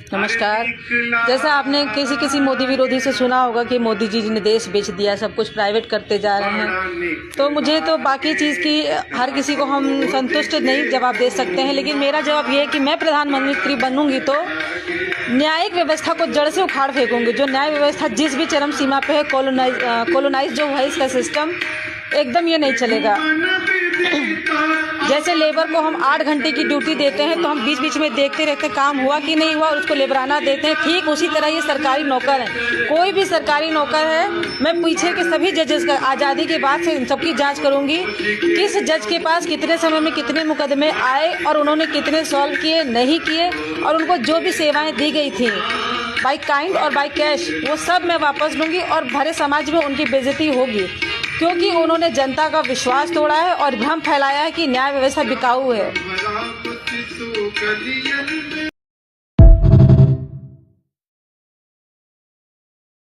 नमस्कार। जैसा आपने किसी मोदी विरोधी से सुना होगा कि मोदी जी ने देश बेच दिया, सब कुछ प्राइवेट करते जा रहे हैं, तो मुझे तो बाकी चीज़ की हर किसी को हम संतुष्ट नहीं जवाब दे सकते हैं, लेकिन मेरा जवाब ये है कि मैं प्रधानमंत्री बनूंगी तो न्यायिक व्यवस्था को जड़ से उखाड़ फेंकूंगी। जो न्याय व्यवस्था जिस भी चरम सीमा पे है, कॉलोनाइज जो है इसका सिस्टम, एकदम ये नहीं चलेगा। जैसे लेबर को हम 8 घंटे की ड्यूटी देते हैं तो हम बीच बीच में देखते रहते काम हुआ कि नहीं हुआ, उसको लेबराना देते हैं। ठीक उसी तरह ये सरकारी नौकर है, कोई भी सरकारी नौकर है, मैं पीछे के सभी जजेस का आज़ादी के बाद से सबकी जांच करूंगी, किस जज के पास कितने समय में कितने मुकदमे आए और उन्होंने कितने सॉल्व किए, नहीं किए, और उनको जो भी सेवाएँ दी गई थी बाई काइंड और बाई कैश, वो सब मैं वापस लूँगी और भरे समाज में उनकी बेइज्जती होगी, क्योंकि उन्होंने जनता का विश्वास तोड़ा है और भ्रम फैलाया है कि न्याय व्यवस्था बिकाऊ है।